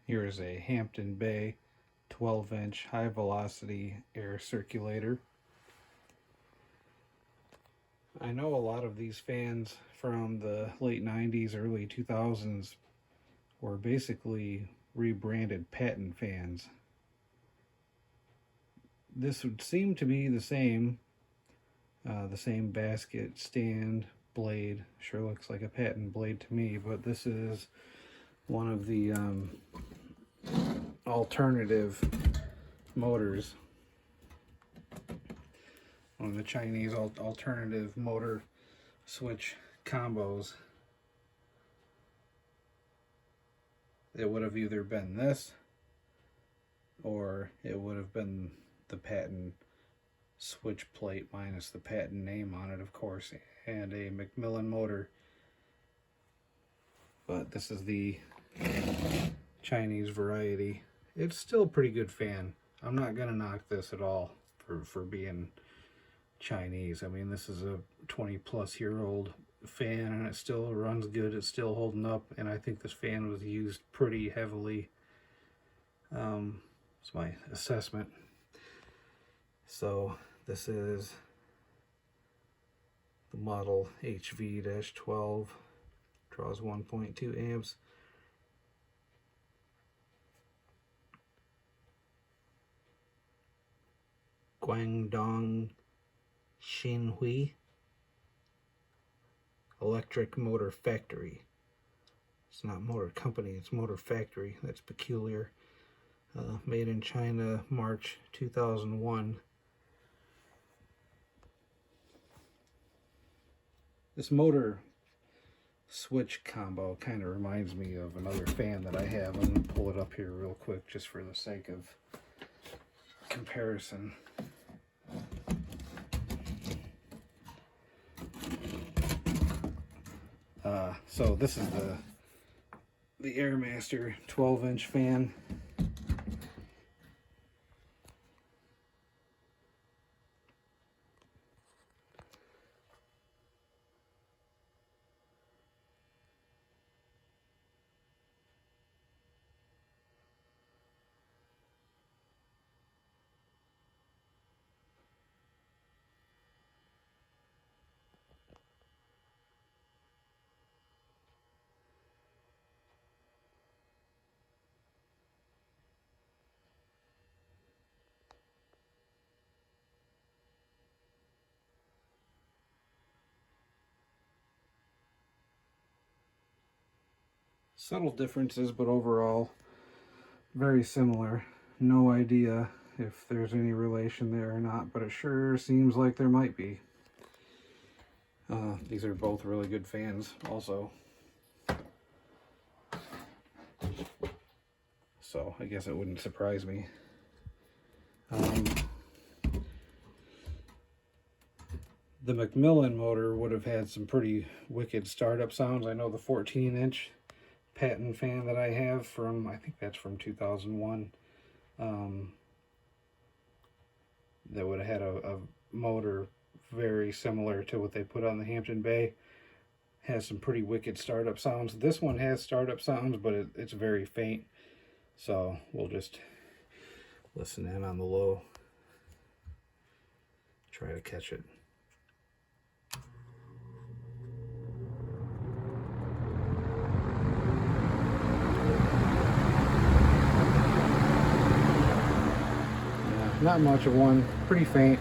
Here is a Hampton Bay 12-inch high velocity air circulator. I know a lot of these fans from the late 90s, early 2000s were basically rebranded patent fans. This would seem to be the same basket, stand, blade. Sure looks like a patent blade to me, but this is one of the alternative motors. One of the Chinese alternative motor switch combos. It would have either been this, or it would have been the patent switch plate minus the patent name on it, of course, and a Macmillan motor. But this is the Chinese variety. It's still a pretty good fan. I'm not gonna knock this at all for being Chinese. I mean, this is a 20-plus-year-old fan, and it still runs good. It's still holding up, and I think this fan was used pretty heavily. It's my assessment. So this is the model HV-12, draws 1.2 amps. Guangdong Xinhui Electric Motor Factory. It's not motor company, it's motor factory. That's peculiar. Made in China, March 2001. This motor switch combo kind of reminds me of another fan that I have. I'm going to pull it up here real quick just for the sake of comparison. So this is the Airmaster 12-inch fan. Subtle differences, but overall very similar. No idea if there's any relation there or not, but it sure seems like there might be. These are both really good fans also. So I guess it wouldn't surprise me. The Macmillan motor would have had some pretty wicked startup sounds. I know the 14-inch patent fan that I have from, I think that's from 2001, that would have had a motor very similar to what they put on the Hampton Bay. Has some pretty wicked startup sounds. This one has startup sounds, but it's very faint, so we'll just listen in on the low, try to catch it. Not much of one, pretty faint.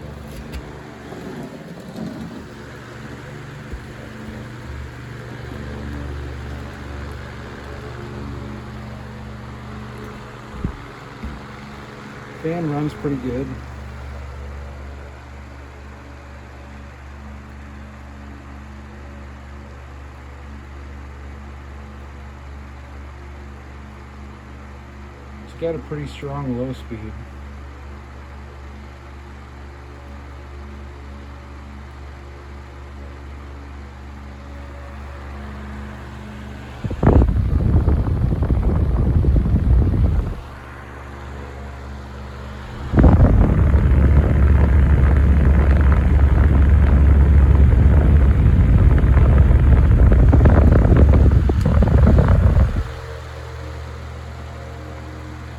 Fan runs pretty good. It's got a pretty strong low speed.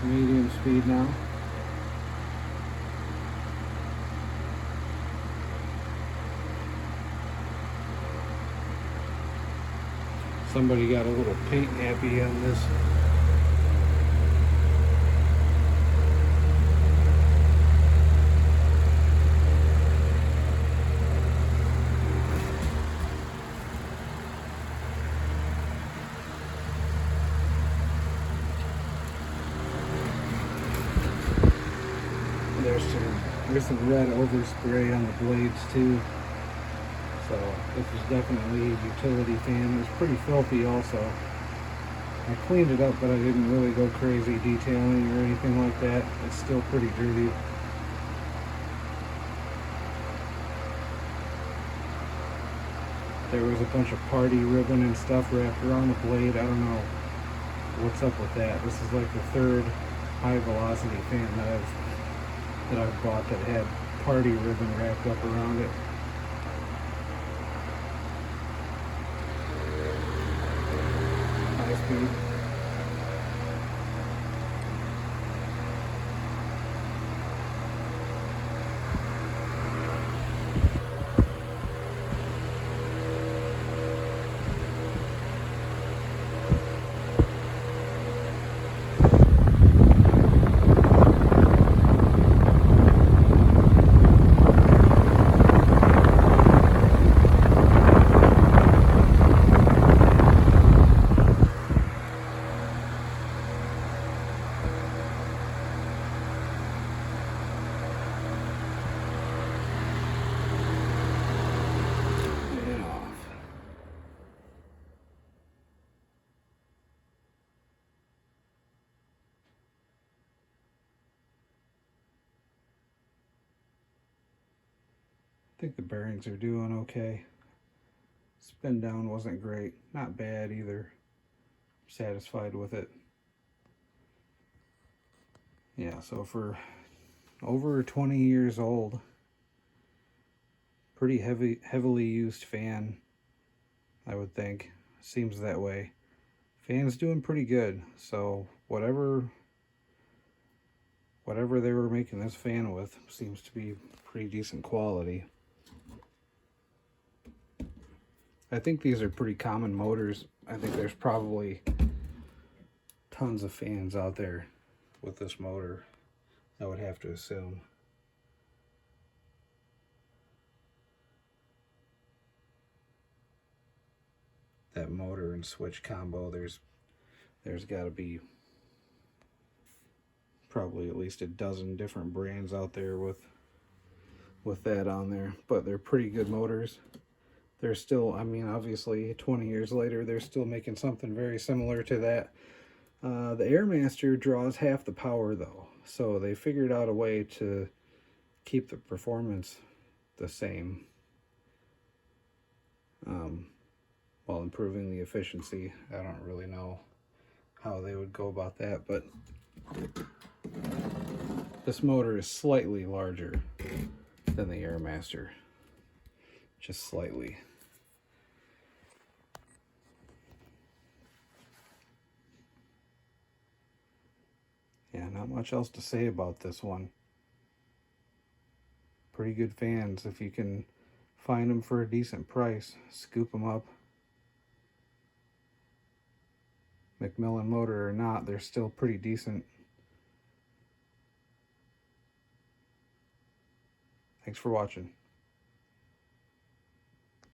medium speed now. Somebody got a little paint happy on this. There's some red overspray on the blades too. So this is definitely a utility fan. It was pretty filthy also. I cleaned it up, but I didn't really go crazy detailing or anything like that. It's still pretty dirty. There was a bunch of party ribbon and stuff wrapped around the blade. I don't know what's up with that. This is like the third high velocity fan that I've bought that had party ribbon wrapped up around it. High speed. I think the bearings are doing okay. Spin down wasn't great. Not bad either. Satisfied with it. Yeah, so for over 20 years old, pretty heavily used fan, I would think. Seems that way. Fan's doing pretty good. So whatever they were making this fan with seems to be pretty decent quality. I think these are pretty common motors. I think there's probably tons of fans out there with this motor, I would have to assume. That motor and switch combo, there's got to be probably at least a dozen different brands out there with that on there, but they're pretty good motors. They're still, I mean, obviously 20 years later, they're still making something very similar to that. The Airmaster draws half the power though, so they figured out a way to keep the performance the same while improving the efficiency. I don't really know how they would go about that, but this motor is slightly larger than the Airmaster, just slightly. Yeah, not much else to say about this one. Pretty good fans. If you can find them for a decent price, scoop them up. McMillan motor or not, they're still pretty decent. Thanks for watching.